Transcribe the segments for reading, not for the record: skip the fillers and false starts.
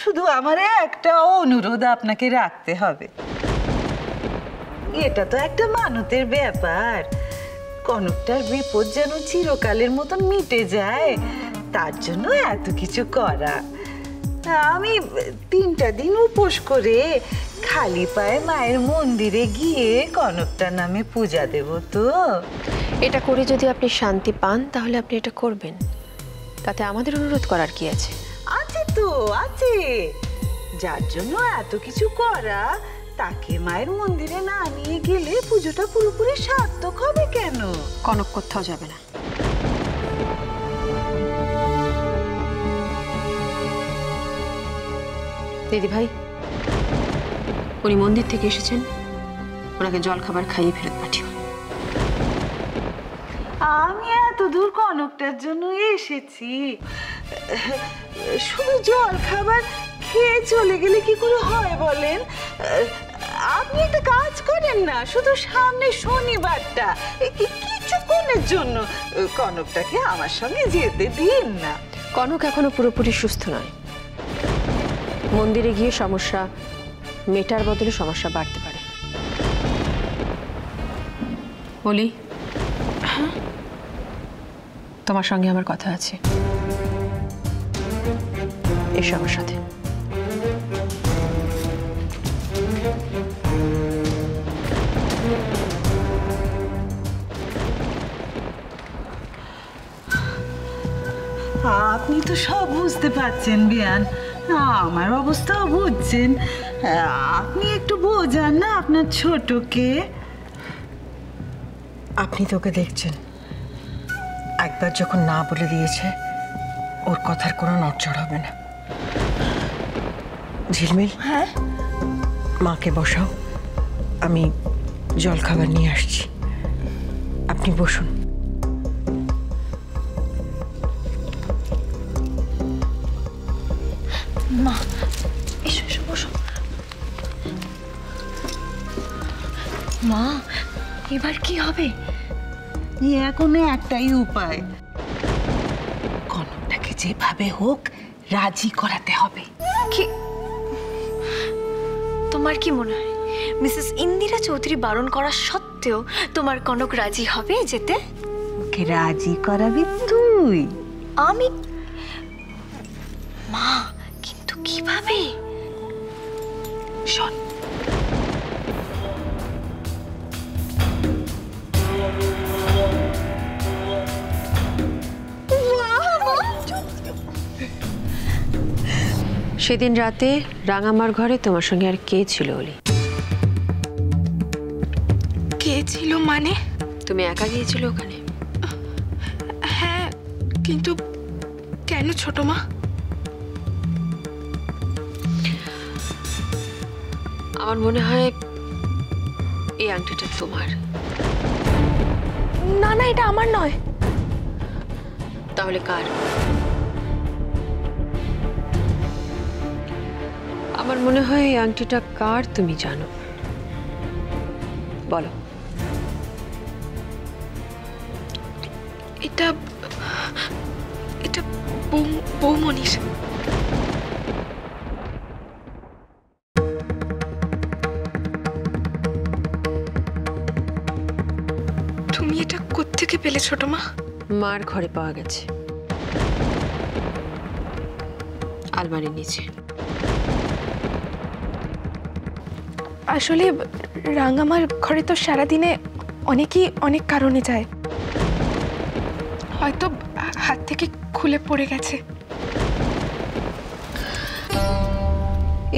শুধু আমার একটা অনুরোধ আপনাকে রাখতে হবে। এটা তো একটা মানতের ব্যাপার, কনকটার বিপদ যেন চিরকালের মতন মিটে যায়, তার জন্য এত কিছু করা। আমি 3টা দিন উপোস করে খালি পায়ে মায়ের মন্দিরে গিয়ে কনকটার নামে পূজা দেব। তো এটা করে যদি আপনি শান্তি পান তাহলে আপনি এটা করবেন, তাতে আমাদের অনুরোধ করার কি আছে? আছে তো আছে, যার জন্য এত কিছু করা তাকে মায়ের মন্দিরে না নিয়ে গেলে পুজোটা পুরোপুরি সার্থক হবে কেন? কনক কোথাও যাবে না। দিদি ভাই, উনি মন্দির থেকে এসেছেন, ওনাকে জল খাবার খাইয়ে ফেরত পাঠিও। আমি এত দূর কনকটার জন্য এসেছি, শুধু জল খাবার খেয়ে চলে গেলে কি করে হয় বলেন? আপনি একটা কাজ করেন না, শুধু সামনে শনিবারটা কিছুক্ষণের জন্য কনকটাকে আমার সঙ্গে যেতে দিন না। কনক এখনো পুরোপুরি সুস্থ নয়, মন্দিরে গিয়ে সমস্যা মেটার বদলে সমস্যা বাড়তে পারে। বলি, তোমার সঙ্গে আমার কথা আছে, এসো আমার সাথে। আপনি তো সব বুঝতে পারছেন বিয়ান, আমার অবস্থাও বুঝছেন, আপনি একটু বোঝান না আপনার ছোটকে। আপনি তোকে দেখছেন, একবার যখন না বলে দিয়েছে ওর কথার কোনো নড়চড় হবে না। ঝিলমিল, হ্যাঁ মাকে বসাও, আমি জল খাবার নিয়ে আসছি, আপনি বসুন। মা এসো এসো বসো। মা এবার কি হবে? এখন একটাই উপায়, কনকটাকে যেভাবে হোক রাজি করাতে হবে। কি তোমার কি মনে হয় মিসেস ইন্দিরা চৌধুরী বারণ করা সত্ত্বেও তোমার কনক রাজি হবে যেতে? ওকে রাজি করাবি তুই? আমি? মা কিন্তু কিভাবে? শোন, সেদিন রাতে রাঙামার ঘরে তোমার সঙ্গে আর কে ছিল ওলি? কে ছিল মানে? তুমি একা গিয়েছিল ওখানে? হ্যাঁ, কিন্তু কেন ছোট মা? আমার মনে হয় এই আংটিটা তোমার। না না, এটা আমার নয়। তাহলে কার? আমার মনে হয় এই আংটিটা কার তুমি জানো, বলো। এটা এটা বৌমনির। তুমি এটা কোত্থেকে পেলে ছোট মা? মার ঘরে পাওয়া গেছে, আলমারির নিচে। আসলে রাঙামার ঘরে তো সারাদিনে অনেকেই অনেক কারণে যায়, হয়তো হাত থেকে খুলে পড়ে গেছে।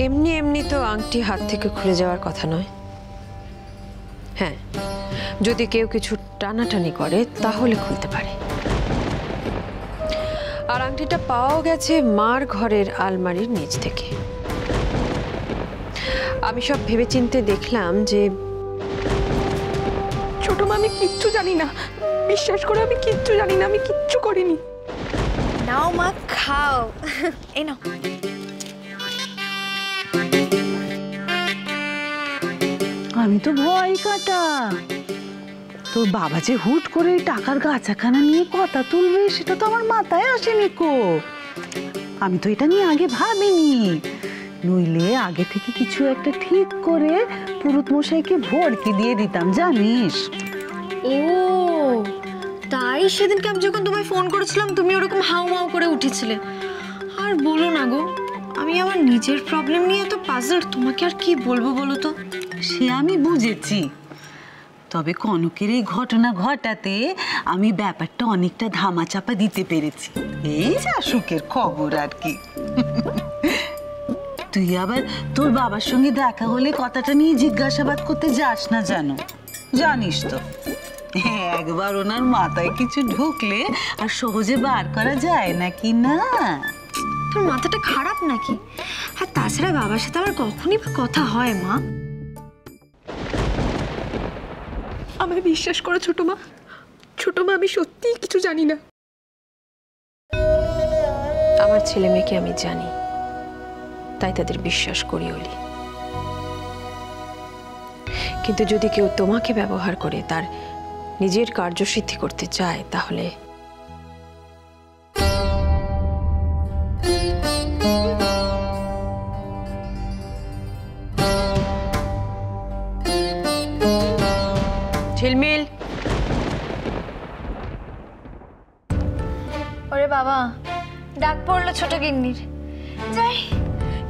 এমনি এমনি তো আংটি হাত থেকে খুলে যাওয়ার কথা নয়। হ্যাঁ, যদি কেউ কিছু টানাটানি করে তাহলে খুলতে পারে। আর আংটিটা পাওয়া গেছে মার ঘরের আলমারির নিচ থেকে। আমি সব ভেবেচিন্তে দেখলাম যে ছোট মা, আমি কিচ্ছু জানি না, বিশ্বাস করে আমি কিচ্ছু জানি না, আমি কিচ্ছু করিনি। নাও মা খাও, এই নাও। আমি তো ভয় কাটা, তোর বাবা যে হুট করে টাকার গাছাখানা নিয়ে কথা তুলবে সেটা তো আমার মাথায় আসেনি কো। আমি তো এটা নিয়ে আগে ভাবিনি। নইলে আগে থেকে কিছু একটা ঠিক করে পুরুত মশাইকে ভড়কি দিয়ে দিতাম, জানিস? ও তাই সেদিনকে আমি যখন তোমায় ফোন করেছিলাম তুমি ওরকম হাউ মাউ করে উঠেছিলে। আর বলো না গো, আমি আমার নিজের প্রবলেম নিয়ে এত পাজল, তোমাকে আর কি বলবো বলো তো। সে আমি বুঝেছি, তবে কনকের এই ঘটনা ঘটাতে আমি ব্যাপারটা অনেকটা ধামাচাপা দিতে পেরেছি। এই যা সুখের খবর আর কি। তুই আবার তোর বাবার সঙ্গে দেখা হলে কথাটা নিয়ে জিজ্ঞাসাবাদ করতে যাস না, জানো? জানিস তো একবার ওনার মাথায় কিছু ঢুকলে আর সহজে বার করা যায় নাকি না? তোর মাথাটা খারাপ নাকি? আর তাছাড়া বাবার সাথে আমার কখনই বা কথা হয় মা? আমায় বিশ্বাস করো ছোট মা, আমি সত্যিই কিছু জানি না। আমার ছেলে মেয়েকে আমি জানি, তাই তাদের বিশ্বাস করি অলি। কিন্তু যদি কেউ তোমাকে ব্যবহার করে তার নিজের কার্যসিদ্ধি করতে চায়, তাহলে ঝিলমিল। ওরে বাবা, ডাক পড়লো ছোট গিন্নির। যাই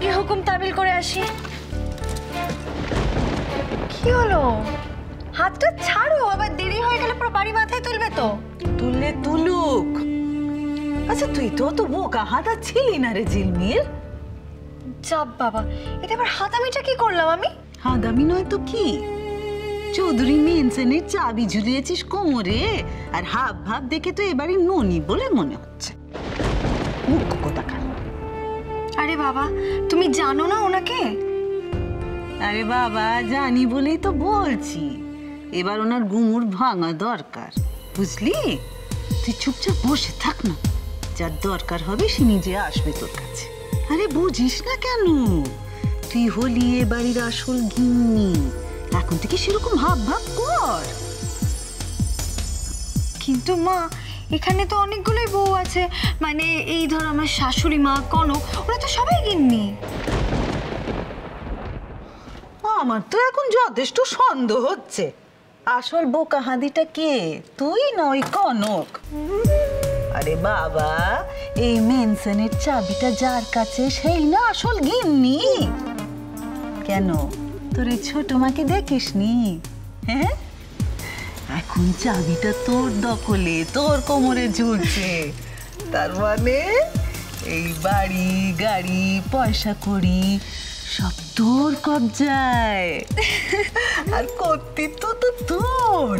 এই হুকুম তামিল করে আসি। কি হলো? হাতটা ছাড়ো, আবার দেরি হয়ে গেলে পুরো বাড়ি মাথায় তুলবে তো। তুললে তুলুক। আচ্ছা তুই তো অত বোকা হাতা ছিলি না রে ঝিলমিল। চাপ বাবা, এটা আবার হাতামিটা কি করলাম আমি? হাদামি নয় তো কি? চৌধুরী মেনশনের চাবি ঝুলিয়েছিস কোমরে, আর হাব ভাব দেখে তো এবারে ননি বলে মনে হচ্ছে। মুখ কোথাকার। আরে বাবা, তুমি জানো না ওনাকে? আরে বাবা, জানি বলেই তো বলছি, এবার ওনার গুমুর ভাঙা দরকার, বুঝলি? তুই চুপচাপ বসে থাক না, যার দরকার হবে সে নিজে আসবে তোর কাছে। আরে বুঝিস না কেন? তুই হলি এ বাড়ির আসল গিন্নি, এখন থেকে সেরকম ভাব ভাব কর। কিন্তু মা, এখানে তো অনেকগুলোই বউ আছে, মানে এই ধর আমার শাশুড়ি মা, কনক, ওরা তো সবাই গিন্নি। আমার তো এখন যথেষ্ট সন্দেহ হচ্ছে, আসল বোকা হাঁদিটা কে, তুই নয় কনক? আরে বাবা, এই মেনশনের চাবিটা যার কাছে সেই না আসল গিন্নি। কেন তোর এই ছোট মাকে দেখিসনি? হ্যাঁ, এখন চাবিটা তোর দখলে, তোর কোমরে ঝুলছে, তার মানে এই বাড়ি গাড়ি পয়সা কড়ি সব তোর কবজায়, আর কর্তৃত্ব তো তোর।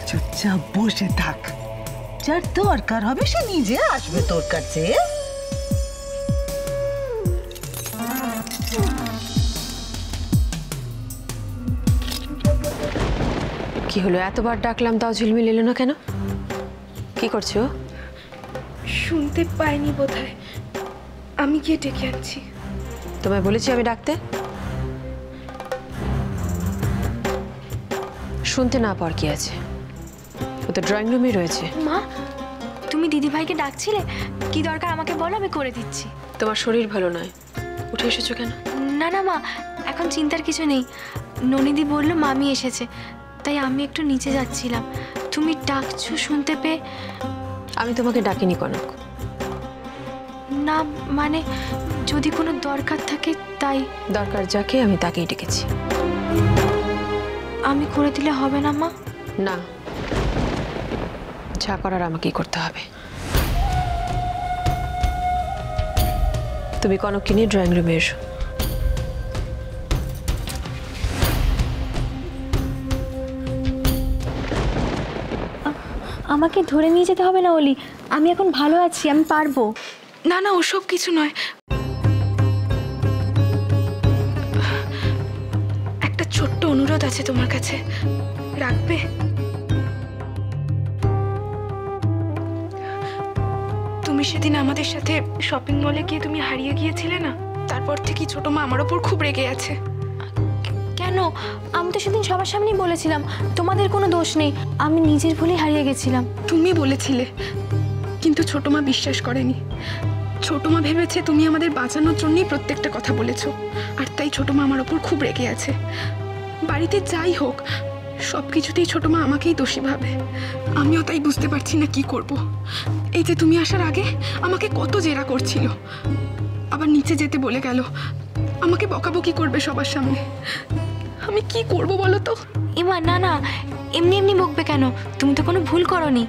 চুপচাপ বসে থাক, যার দরকার হবে সে নিজে আসবে তোর কাছে। কি হলো, এতবার ডাকলাম তাও ঝিলমিল এলো না কেন? কি করছো? শুনতে পাইনি বোধহয়, আমি গিয়ে ডেকে আনছি। তোমায় বলেছি আমি ডাকতে? শুনতে না পাওয়ার কি আছে, ও তো ড্রয়িং রুমে রয়েছে। মা, তুমি দিদিভাইকে ডাকছিলে? কি দরকার আমাকে বলো, আমি করে দিচ্ছি। তোমার শরীর ভালো নয়, উঠে এসেছো কেন? না না মা, এখন চিন্তার কিছু নেই। ননিদি বলল মামি এসেছে, তাই আমি একটু নিচে যাচ্ছিলাম। তুমি ডাকছো শুনতে পেয়ে। আমি তোমাকে ডাকিনি কনক। না মানে যদি কোনো দরকার থাকে তাই। দরকার যাকে আমি তাকেই ডেকেছি। আমি করে দিলে হবে না মা? না, যা করার আমাকেই করতে হবে। তুমি কনককে নিয়ে ড্রয়িং রুমে এসো। আমাকে ধরে নিয়ে যেতে হবে না অলি, আমি এখন ভালো আছি, আমি পারবো। না না, ওসব কিছু নয়। একটা ছোট্ট অনুরোধ আছে তোমার কাছে, রাখবে? তুমি সেদিন আমাদের সাথে শপিং মলে গিয়ে তুমি হারিয়ে গিয়েছিলে না, তারপর থেকে ছোট মা আমার ওপর খুব রেগে আছে। কেন? আমি তো সেদিন সবার সামনেই বলেছিলাম তোমাদের কোনো দোষ নেই, আমি নিজের ভুলেই হারিয়ে গেছিলাম। তুমি বলেছিলে, কিন্তু ছোট মা বিশ্বাস করেনি। ছোট মা ভেবেছে তুমি আমাদের বাঁচানোর জন্যই প্রত্যেকটা কথা বলেছো, আর তাই ছোট মা আমার ওপর খুব রেগে আছে। বাড়িতে যাই হোক সব কিছুতেই ছোট মা আমাকেই দোষী ভাবে। আমিও তাই বুঝতে পারছি না কি করব। এই যে তুমি আসার আগে আমাকে কত জেরা করছিল, আবার নিচে যেতে বলে গেল, আমাকে বকাবকি করবে সবার সামনে। আমি কি করব বলো তো? এমা না না, এমনি এমনি বকবে কেন? তুমি তো কোনো ভুল করনি।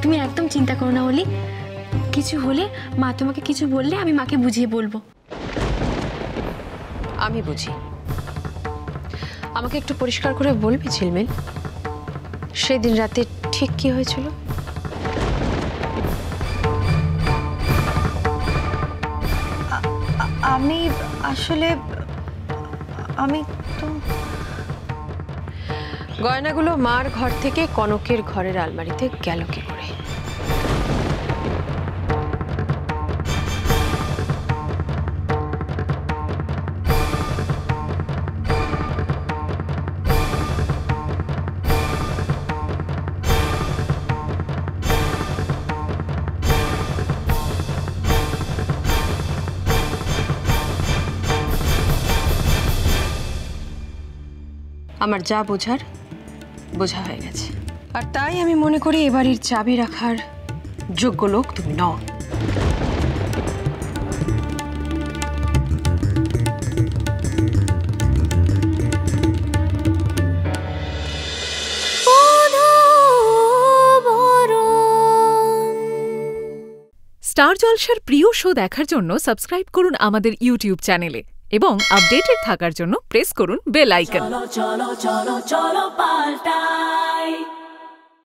তুমি একদম চিন্তা করো না অলি, কিছু হলে মা তোমাকে কিছু বললে আমি মাকে বুঝিয়ে বলবো। আমি বুঝি। আমাকে একটু পরিষ্কার করে বলবি ঝিলমিল, সেদিন রাতে ঠিক কি হয়েছিল? আমি আসলে আমি তো গয়নাগুলো মার ঘর থেকে কনকের ঘরের আলমারিতে গেল কি করে? আমার যা বোঝার বোঝা হয়ে গেছে, আর তাই আমি মনে করি এ বাড়ির চাবি রাখার যোগ্য লোক তুমি নও। স্টার জলসার প্রিয় শো দেখার জন্য সাবস্ক্রাইব করুন আমাদের ইউটিউব চ্যানেলে এবং আপডেটেড থাকার জন্য প্রেস করুন বেল আইকন। চলো চলো চলো চলো পাল্টাই।